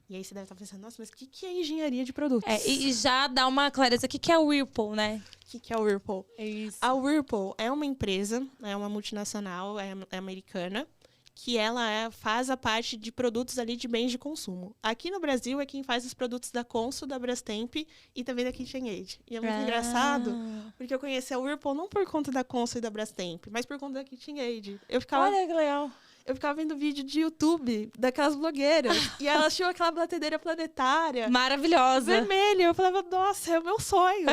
E aí você deve estar pensando, nossa, mas o que é engenharia de produtos? E já dá uma clareza. O que é o Whirlpool, né? O que é o Whirlpool? É isso. A Whirlpool é uma empresa, é uma multinacional, é americana, que ela faz a parte de produtos ali de bens de consumo. Aqui no Brasil é quem faz os produtos da Consul, da Brastemp e também da KitchenAid. E é muito engraçado, porque eu conheci a Whirlpool não por conta da Consul e da Brastemp, mas por conta da KitchenAid. Olha que legal. Eu ficava vendo vídeo de YouTube daquelas blogueiras. E elas tinham aquela batedeira planetária. Maravilhosa. Vermelha. Eu falava, nossa, é o meu sonho.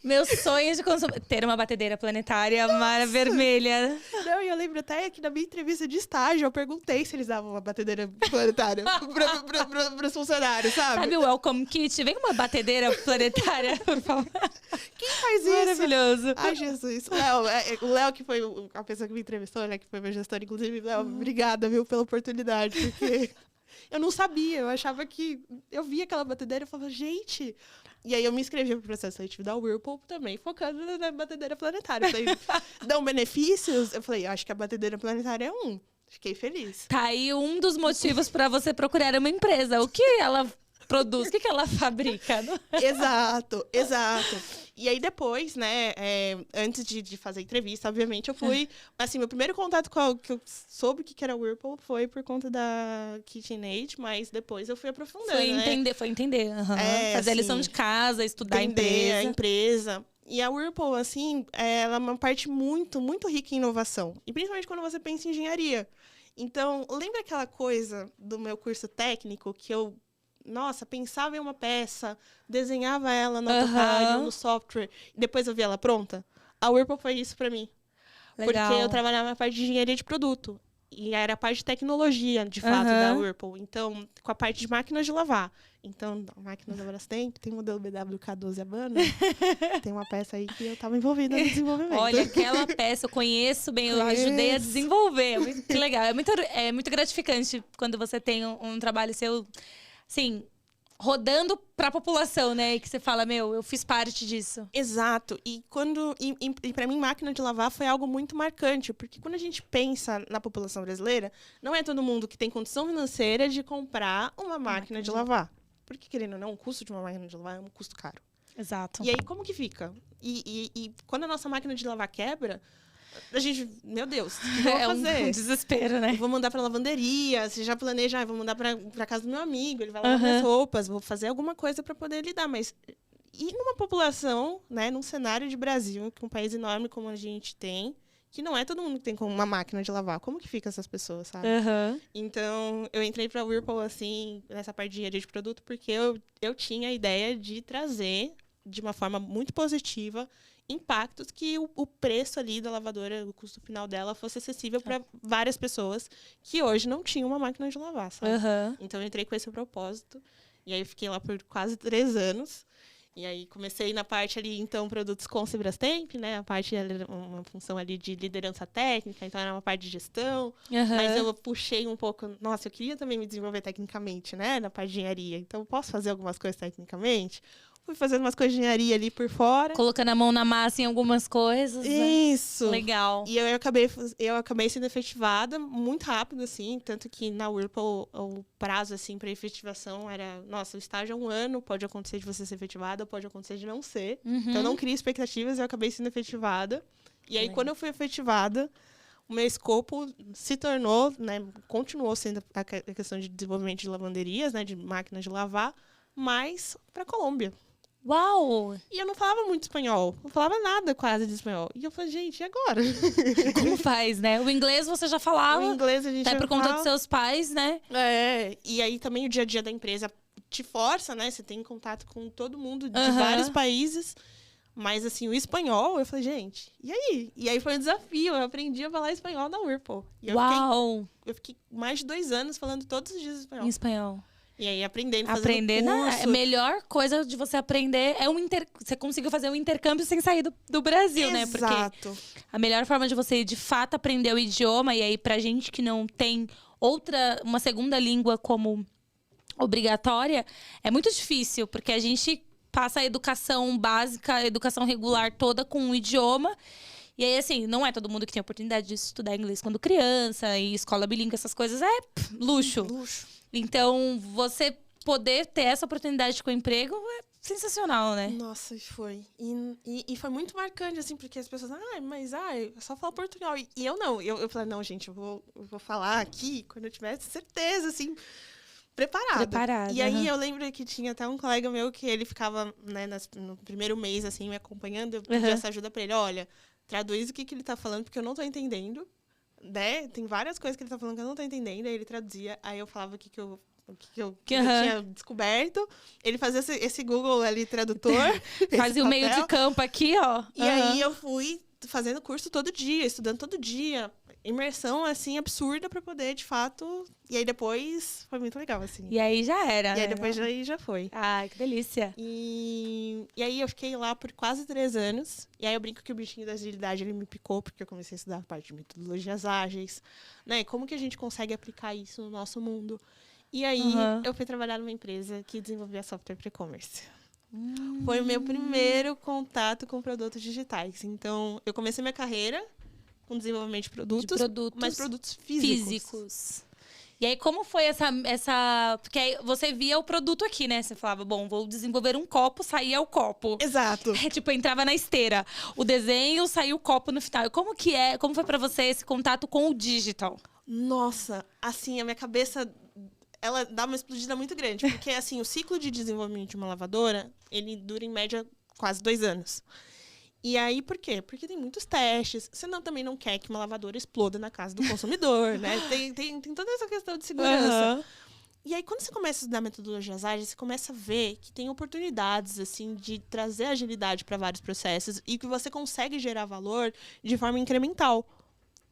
Meu sonho de ter uma batedeira planetária vermelha. Não, e eu lembro até que na minha entrevista de estágio eu perguntei se eles davam uma batedeira planetária para os funcionários, sabe? Sabe o Welcome Kit? Vem uma batedeira planetária, por favor. Quem faz isso? Maravilhoso. Ai, Jesus. O Léo, que foi a pessoa que me entrevistou, né? Que foi meu gestor, inclusive. Léo, obrigada, viu, pela oportunidade, porque eu não sabia. Eu achava que... Eu via aquela batedeira e falava, gente... E aí eu me inscrevi pro processo seletivo da Whirlpool também, focando na batedeira planetária. Eu falei, dão benefícios? Eu falei, acho que a batedeira planetária é um. Fiquei feliz. Tá aí um dos motivos para você procurar uma empresa. O que ela produz? O que ela fabrica? Exato. E aí depois, né, antes de fazer a entrevista, obviamente, eu fui... Assim, meu primeiro contato que eu soube o que era Whirlpool foi por conta da KitchenAid, mas depois eu fui aprofundando, Foi entender. Uhum. Fazer assim, a lição de casa, estudar a empresa. E a Whirlpool, assim, ela é uma parte muito, muito rica em inovação. E principalmente quando você pensa em engenharia. Então, lembra aquela coisa do meu curso técnico que eu... Nossa, pensava em uma peça, desenhava ela no AutoCAD, no software, e depois eu via ela pronta? A Whirlpool foi isso pra mim. Legal. Porque eu trabalhava na parte de engenharia de produto. E era a parte de tecnologia, de fato, da Whirlpool. Então, com a parte de máquinas de lavar. Então, a máquina da Brastemp, tem o modelo BWK12 Habana. Tem uma peça aí que eu estava envolvida no desenvolvimento. Olha, aquela peça eu conheço bem, eu ajudei a desenvolver. Que legal. É muito gratificante quando você tem um trabalho seu... Assim, rodando para a população, né? E que você fala, eu fiz parte disso. Exato. E para mim, máquina de lavar foi algo muito marcante. Porque quando a gente pensa na população brasileira, não é todo mundo que tem condição financeira de comprar uma máquina de lavar. Porque, querendo ou não, o custo de uma máquina de lavar é um custo caro. Exato. E aí, como que fica? E quando a nossa máquina de lavar quebra... A gente, meu Deus, o que eu vou fazer? Um desespero, né? Eu vou mandar pra lavanderia, você já planeja, vou mandar pra casa do meu amigo, ele vai lavar minhas roupas, vou fazer alguma coisa pra poder lidar. Mas e numa população, né, num cenário de Brasil, que é um país enorme como a gente tem, que não é todo mundo que tem uma máquina de lavar. Como que fica essas pessoas, sabe? Então, eu entrei pra Whirlpool, assim, nessa parte de engenharia de produto, porque eu tinha a ideia de trazer, de uma forma muito positiva, impactos que o preço ali da lavadora, o custo final dela, fosse acessível para várias pessoas que hoje não tinham uma máquina de lavar, sabe? Então, eu entrei com esse propósito. E aí, eu fiquei lá por quase 3 anos. E aí, comecei na parte ali, então, produtos com Brastemp, né? A parte era uma função ali de liderança técnica, então era uma parte de gestão. Mas eu puxei um pouco... Nossa, eu queria também me desenvolver tecnicamente, né? Na parte de engenharia. Então, eu posso fazer algumas coisas tecnicamente? Fui fazendo umas coisas de engenharia ali por fora. Colocando a mão na massa em algumas coisas. Isso. Né? Legal. E eu acabei sendo efetivada muito rápido, assim. Tanto que na Whirlpool o prazo, assim, para efetivação era... Nossa, o estágio é 1 ano. Pode acontecer de você ser efetivada, pode acontecer de não ser. Então, eu não criei expectativas e eu acabei sendo efetivada. E aí, quando eu fui efetivada, o meu escopo se tornou, né? Continuou sendo a questão de desenvolvimento de lavanderias, né? De máquinas de lavar. Mas para a Colômbia. Uau! E eu não falava muito espanhol. Não falava nada quase de espanhol. E eu falei, gente, e agora? Como faz, né? O inglês você já falava. O inglês a gente até por conta dos seus pais, né? E aí também o dia a dia da empresa te força, né? Você tem contato com todo mundo de vários países. Mas, assim, o espanhol, eu falei, gente, e aí? E aí foi um desafio. Eu aprendi a falar espanhol na Whirlpool. E Uau! Eu fiquei mais de 2 anos falando todos os dias espanhol. Em espanhol. E aí, aprendendo, fazendo curso. A melhor coisa de você aprender é você conseguiu fazer um intercâmbio sem sair do Brasil, né? Porque a melhor forma de você, de fato, aprender o idioma, e aí pra gente que não tem uma segunda língua como obrigatória, é muito difícil, porque a gente passa a educação básica, a educação regular toda com um idioma. E aí, assim, não é todo mundo que tem a oportunidade de estudar inglês quando criança, e escola bilíngue, essas coisas, luxo. Luxo. Então, você poder ter essa oportunidade com o emprego é sensacional, né? Nossa, foi. E foi muito marcante, assim, porque as pessoas, é só falar portunhol. E eu não. Eu falei, não, gente, eu vou falar aqui quando eu tiver certeza, assim, preparada. E aí eu lembro que tinha até um colega meu que ele ficava, né, no primeiro mês, assim, me acompanhando. Eu pedi essa ajuda pra ele. Olha, traduz o que ele tá falando, porque eu não tô entendendo. Né? Tem várias coisas que ele tá falando que eu não tô entendendo. Aí ele traduzia. Aí eu falava o que eu tinha descoberto. Ele fazia esse Google ali, tradutor. Fazia o meio de campo aqui, ó. E aí eu fui fazendo curso todo dia, estudando todo dia. Imersão, assim, absurda pra poder, de fato... E aí depois foi muito legal, assim. E aí já era, E aí depois já foi. Ai, que delícia. E aí eu fiquei lá por quase 3 anos. E aí eu brinco que o bichinho da agilidade, ele me picou, porque eu comecei a estudar a parte de metodologias ágeis. Né? Como que a gente consegue aplicar isso no nosso mundo? E aí eu fui trabalhar numa empresa que desenvolvia software para e-commerce. Foi o meu primeiro contato com produtos digitais. Então, eu comecei minha carreira com desenvolvimento de produtos, mas produtos físicos. E aí, como foi essa... Porque aí você via o produto aqui, né? Você falava, bom, vou desenvolver um copo, saía o copo. Exato. Tipo, entrava na esteira. O desenho, saía o copo no final. Como foi pra você esse contato com o digital? Nossa, assim, a minha cabeça... Ela dá uma explodida muito grande. Porque, assim, o ciclo de desenvolvimento de uma lavadora, ele dura, em média, quase 2 anos. E aí, por quê? Porque tem muitos testes. Você também não quer que uma lavadora exploda na casa do consumidor, né? Tem toda essa questão de segurança. E aí, quando você começa a estudar metodologias ágeis, você começa a ver que tem oportunidades, assim, de trazer agilidade para vários processos e que você consegue gerar valor de forma incremental.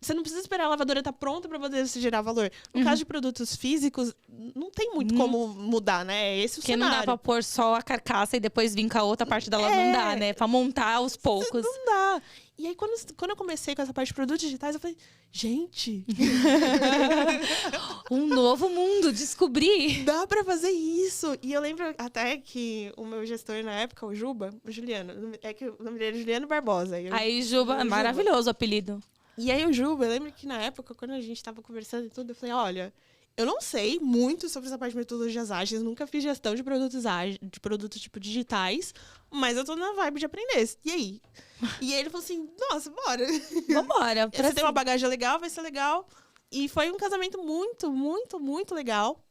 Você não precisa esperar a lavadora estar pronta para poder se gerar valor. No caso de produtos físicos, não tem muito como mudar, né? É esse o cenário. Porque não dá para pôr só a carcaça e depois vir com a outra parte dela, não dá, né? Para montar aos poucos. Não dá. E aí, quando eu comecei com essa parte de produtos digitais, eu falei, gente... um novo mundo, descobri. Dá para fazer isso. E eu lembro até que o meu gestor na época, o Juliano, é que o nome dele é Juliano Barbosa. Aí, Juba, maravilhoso o apelido. E aí, o Juba, eu lembro que na época, quando a gente tava conversando e tudo, eu falei, olha, eu não sei muito sobre essa parte de metodologias ágeis, nunca fiz gestão de produtos ágeis, de produtos tipo digitais, mas eu tô na vibe de aprender. E aí? E aí ele falou assim, nossa, bora. Vambora. Você tem uma bagagem legal, vai ser legal. E foi um casamento muito, muito, muito legal.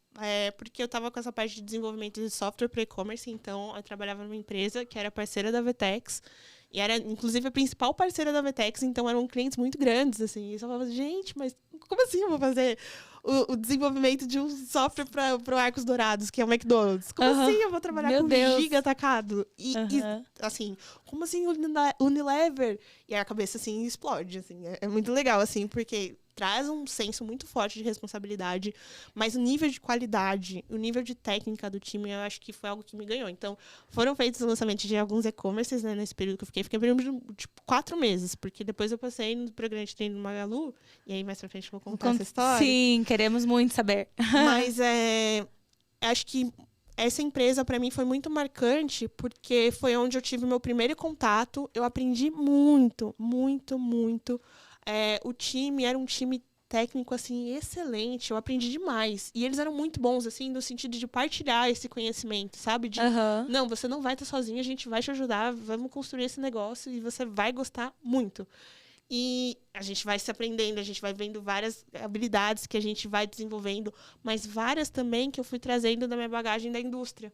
Porque eu tava com essa parte de desenvolvimento de software para e-commerce, então eu trabalhava numa empresa que era parceira da Vetex. E era, inclusive, a principal parceira da Vetex, então eram clientes muito grandes, assim. E eu falava, gente, mas como assim eu vou fazer o desenvolvimento de um software para o Arcos Dourados, que é o McDonald's? Como assim eu vou trabalhar com giga atacado? E, assim, como assim Unilever? E a cabeça, assim, explode, assim. É muito legal, assim, porque... traz um senso muito forte de responsabilidade, mas o nível de qualidade, o nível de técnica do time, eu acho que foi algo que me ganhou. Então, foram feitos os lançamentos de alguns e-commerces, né, nesse período que eu fiquei. Fiquei período de, tipo, 4 meses, porque depois eu passei no programa de treino no Magalu, e aí mais pra frente eu vou contar essa história. Sim, queremos muito saber. Mas acho que essa empresa, para mim, foi muito marcante, porque foi onde eu tive meu primeiro contato. Eu aprendi muito, muito, muito. O time era um time técnico, assim, excelente. Eu aprendi demais. E eles eram muito bons, assim, no sentido de partilhar esse conhecimento, sabe? De, não, você não vai estar sozinho, a gente vai te ajudar, vamos construir esse negócio e você vai gostar muito. E a gente vai se aprendendo, a gente vai vendo várias habilidades que a gente vai desenvolvendo, mas várias também que eu fui trazendo da minha bagagem da indústria.